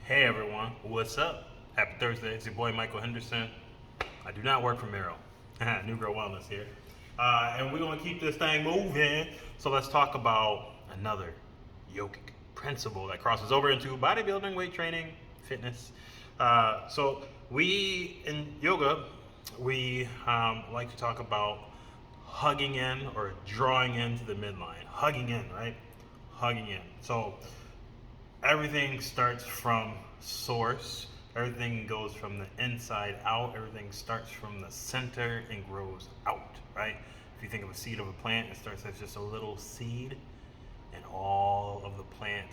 Hey everyone, what's up? Happy Thursday. It's your boy Michael Henderson. I do not work for Miro. New Girl Wellness here. And we're going to keep this thing moving. So let's talk about another yogic principle that crosses over into bodybuilding, weight training, fitness. So we in yoga, we like to talk about hugging in or drawing into the midline. Hugging in, right? Hugging in. So everything starts from source. Everything goes from the inside out. Everything starts from the center and grows out, right? If you think of a seed of a plant, it starts as just a little seed, and all of the plant,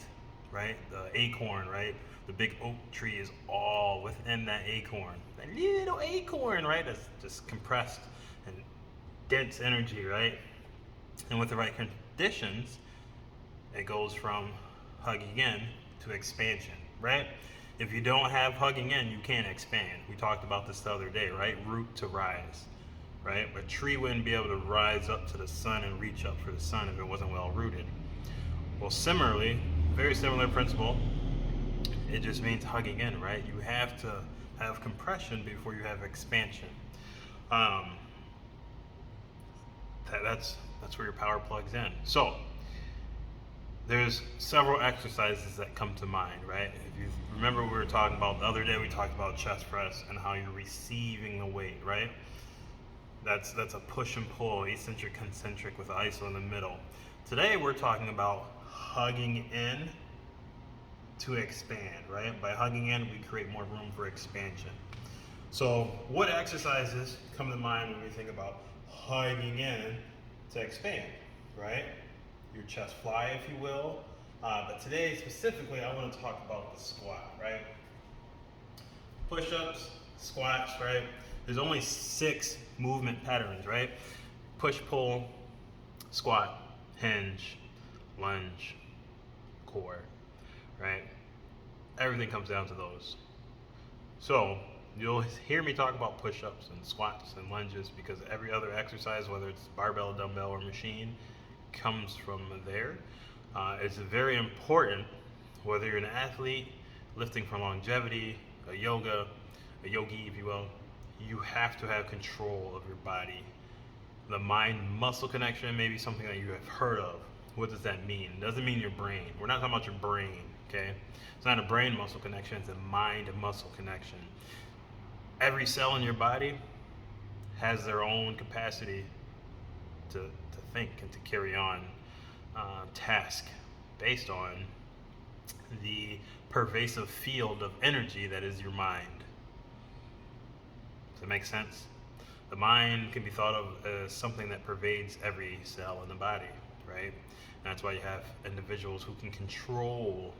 right? The acorn, right? The big oak tree is all within that acorn. That little acorn, right? That's just compressed and dense energy, right? And with the right conditions, it goes from hugging in to expansion, right? If you don't have hugging in, you can't expand. We talked about this the other day, right? Root to rise, right? A tree wouldn't be able to rise up to the sun and reach up for the sun if it wasn't well rooted. Well, similarly, very similar principle, it just means hugging in, right? You have to have compression before you have expansion. That's where your power plugs in. So there's several exercises that come to mind, right? If you remember, we were talking about the other day, we talked about chest press and how you're receiving the weight, right? That's a push and pull, eccentric, concentric with iso in the middle. Today we're talking about hugging in to expand, right? By hugging in, we create more room for expansion. So what exercises come to mind when we think about hugging in to expand, right? Your chest fly, if you will. But today specifically, I want to talk about the squat, right? Push-ups, squats, right? There's only 6 movement patterns, right? Push, pull, squat, hinge, lunge, core, right? Everything comes down to those. So you'll hear me talk about push-ups and squats and lunges because every other exercise, whether it's barbell, dumbbell, or machine, comes from there. It's very important, whether you're an athlete, lifting for longevity, a yogi, if you will, you have to have control of your body. The mind-muscle connection may be something that you have heard of. What does that mean? It doesn't mean your brain. We're not talking about your brain, okay? It's not a brain-muscle connection, it's a mind-muscle connection. Every cell in your body has their own capacity to think and to carry on task based on the pervasive field of energy that is your mind. Does that make sense? The mind can be thought of as something that pervades every cell in the body, right? And that's why you have individuals who can control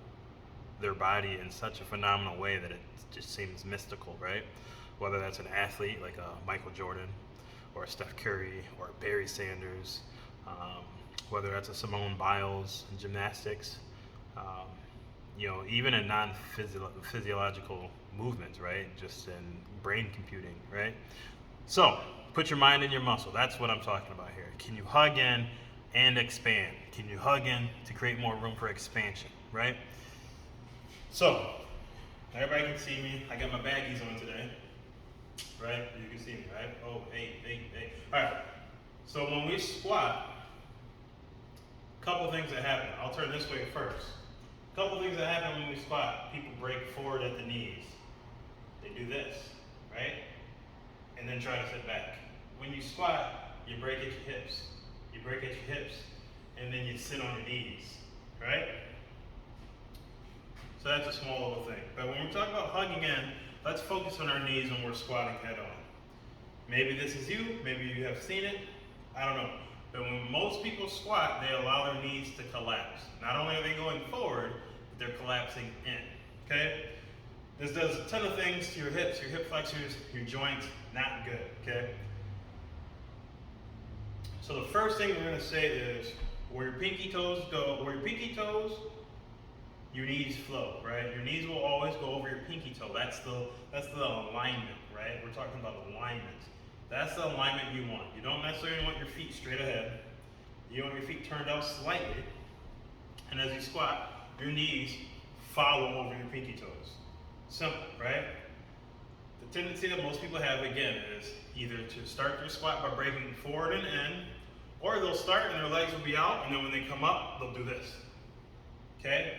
their body in such a phenomenal way that it just seems mystical, right? Whether that's an athlete like a Michael Jordan or a Steph Curry or a Barry Sanders, whether that's a Simone Biles in gymnastics, even in non-physiological movements, right? Just in brain computing, right? So put your mind in your muscle. That's what I'm talking about here. Can you hug in and expand? Can you hug in to create more room for expansion, right? So everybody can see me. I got my baggies on today, right? You can see me, right? Oh, hey. All right. So when we squat, couple things that happen. I'll turn this way first. Couple things that happen when we squat. People break forward at the knees. They do this, right? And then try to sit back. When you squat, you break at your hips. You break at your hips, and then you sit on your knees, right? So that's a small little thing. But when we talk about hugging in, let's focus on our knees when we're squatting head on. Maybe this is you, maybe you have seen it, I don't know. But when most people squat, they allow their knees to collapse. Not only are they going forward, but they're collapsing in, okay? This does a ton of things to your hips, your hip flexors, your joints, not good, okay? So the first thing we're gonna say is, where your pinky toes go, your knees flow, right? Your knees will always go over your pinky toe. That's the alignment, right? We're talking about alignment. That's the alignment you want. You don't necessarily want your feet straight ahead. You want your feet turned out slightly. And as you squat, your knees follow over your pinky toes. Simple, right? The tendency that most people have, again, is either to start their squat by breaking forward and in, or they'll start and their legs will be out, and then when they come up, they'll do this. Okay?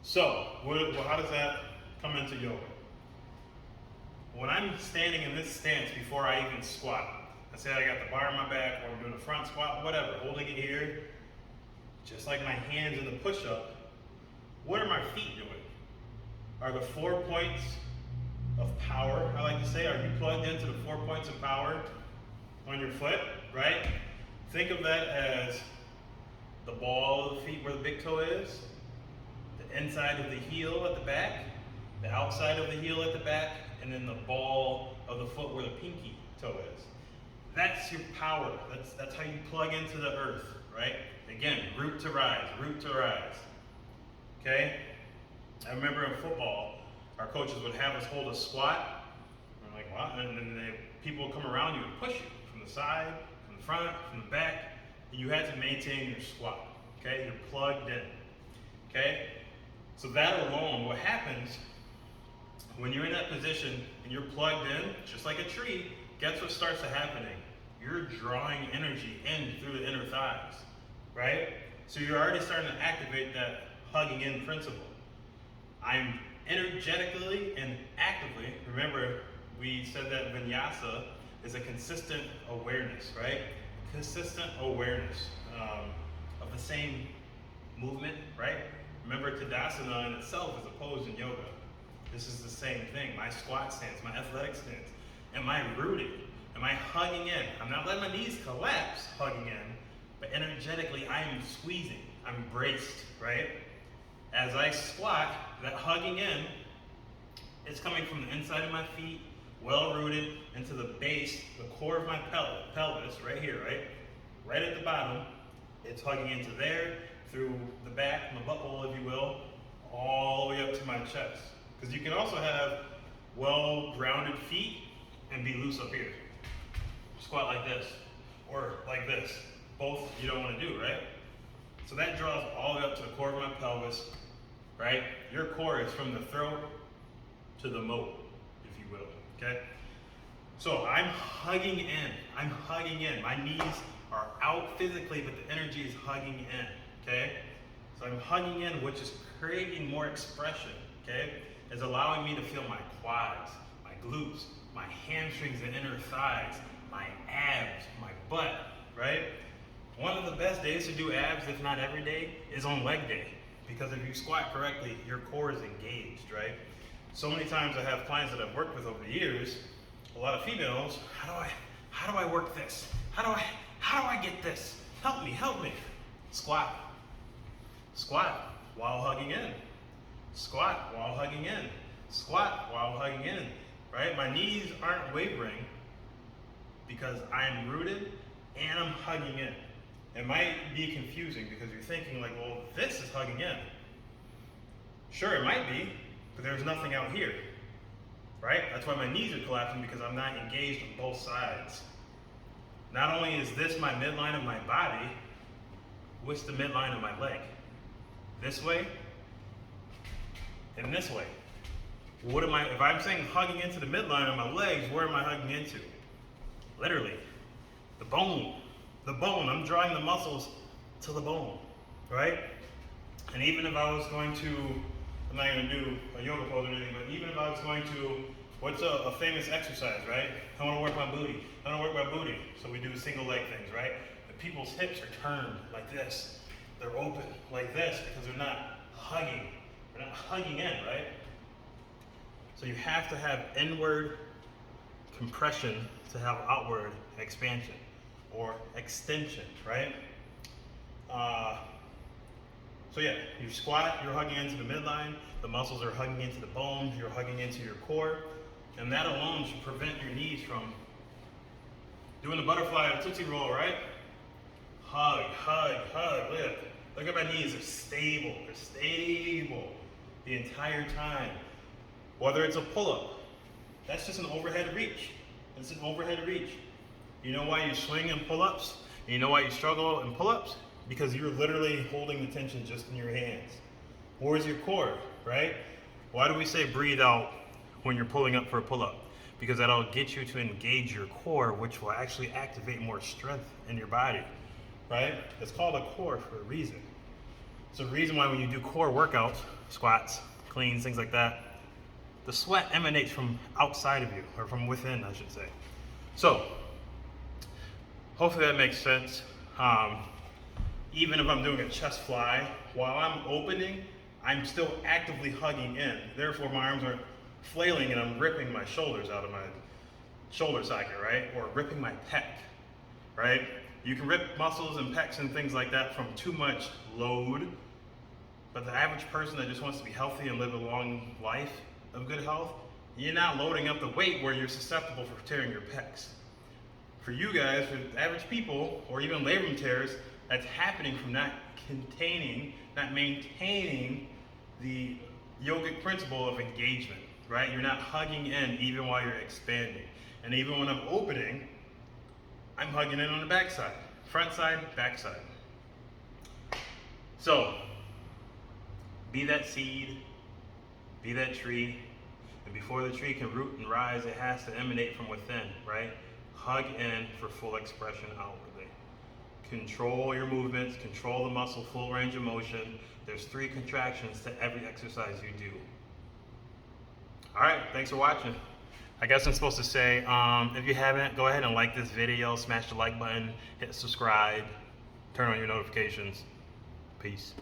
So, how does that come into yoga? When I'm standing in this stance before I even squat, let's say I got the bar on my back, or I'm doing a front squat, whatever, holding it here, just like my hands in the push-up, what are my feet doing? Are the 4 points of power, I like to say, are you plugged into the 4 points of power on your foot, right? Think of that as the ball of the feet where the big toe is, the inside of the heel at the back, the outside of the heel at the back, and then the ball of the foot where the pinky toe is. That's your power. That's how you plug into the earth, right? Again, root to rise, root to rise. Okay? I remember in football, our coaches would have us hold a squat. I'm like, what? And then people would come around you and push you from the side, from the front, from the back. And you had to maintain your squat. Okay? You're plugged in. Okay? So that alone, what happens when you're in that position and you're plugged in, just like a tree, guess what starts happening? You're drawing energy in through the inner thighs, right? So you're already starting to activate that hugging in principle. I'm energetically and actively, remember we said that vinyasa is a consistent awareness, right? Consistent awareness of the same movement, right? Remember Tadasana in itself is a pose in yoga. This is the same thing. My squat stance, my athletic stance. Am I rooted? Am I hugging in? I'm not letting my knees collapse, hugging in, but energetically I am squeezing. I'm braced, right? As I squat, that hugging in is coming from the inside of my feet, well rooted into the base, the core of my pelvis, right here, right? Right at the bottom, it's hugging into there, through the back, my butthole, if you will, all the way up to my chest. Because you can also have well-grounded feet and be loose up here. Squat like this, or like this. Both you don't want to do, right? So that draws all the way up to the core of my pelvis, right? Your core is from the throat to the moat, if you will, okay? So I'm hugging in, I'm hugging in. My knees are out physically, but the energy is hugging in, okay? So I'm hugging in, which is creating more expression, okay? Is allowing me to feel my quads, my glutes, my hamstrings and inner thighs, my abs, my butt, right? One of the best days to do abs, if not every day, is on leg day. Because if you squat correctly, your core is engaged, right? So many times I have clients that I've worked with over the years, a lot of females, how do I work this? How do I get this? Help me. Squat. Squat while hugging in. Squat while hugging in. Squat while hugging in, right? My knees aren't wavering because I'm rooted and I'm hugging in. It might be confusing because you're thinking like, well, this is hugging in. Sure, it might be, but there's nothing out here, right? That's why my knees are collapsing because I'm not engaged on both sides. Not only is this my midline of my body, what's the midline of my leg? This way and this way. What am I, if I'm saying hugging into the midline of my legs, where am I hugging into? Literally, the bone. The bone, I'm drawing the muscles to the bone, right? And even if I was going to, I'm not gonna do a yoga pose or anything, but even if I was going to, what's a famous exercise, right? I wanna work my booty. So we do single leg things, right? The people's hips are turned like this. They're open like this because they're not hugging. They're not hugging in, right? So you have to have inward compression to have outward expansion or extension, right? So yeah, you squat, you're hugging into the midline, the muscles are hugging into the bone, you're hugging into your core, and that alone should prevent your knees from doing the butterfly or tootsie roll, right? Hug. Look at my knees, they're stable the entire time. Whether it's a pull-up, that's just an overhead reach. It's an overhead reach. You know why you swing in pull-ups? And you know why you struggle in pull-ups? Because you're literally holding the tension just in your hands. Where's your core, right? Why do we say breathe out when you're pulling up for a pull-up? Because that'll get you to engage your core, which will actually activate more strength in your body, right? It's called a core for a reason. So the reason why when you do core workouts, squats, cleans, things like that, the sweat emanates from outside of you, or from within, I should say. So, hopefully that makes sense. Even if I'm doing a chest fly, while I'm opening, I'm still actively hugging in. Therefore, my arms are flailing and I'm ripping my shoulders out of my shoulder socket, right? Or ripping my pec, right? You can rip muscles and pecs and things like that from too much load, but the average person that just wants to be healthy and live a long life of good health, you're not loading up the weight where you're susceptible for tearing your pecs. For you guys, for average people, or even labrum tears, that's happening from not maintaining the yogic principle of engagement, right? You're not hugging in even while you're expanding. And even when I'm opening, I'm hugging in on the backside. Front side, backside. So, be that seed, be that tree, and before the tree can root and rise, it has to emanate from within, right? Hug in for full expression outwardly. Control your movements, control the muscle, full range of motion. There's 3 contractions to every exercise you do. All right, thanks for watching. I guess I'm supposed to say, if you haven't, go ahead and like this video, smash the like button, hit subscribe, turn on your notifications. Peace.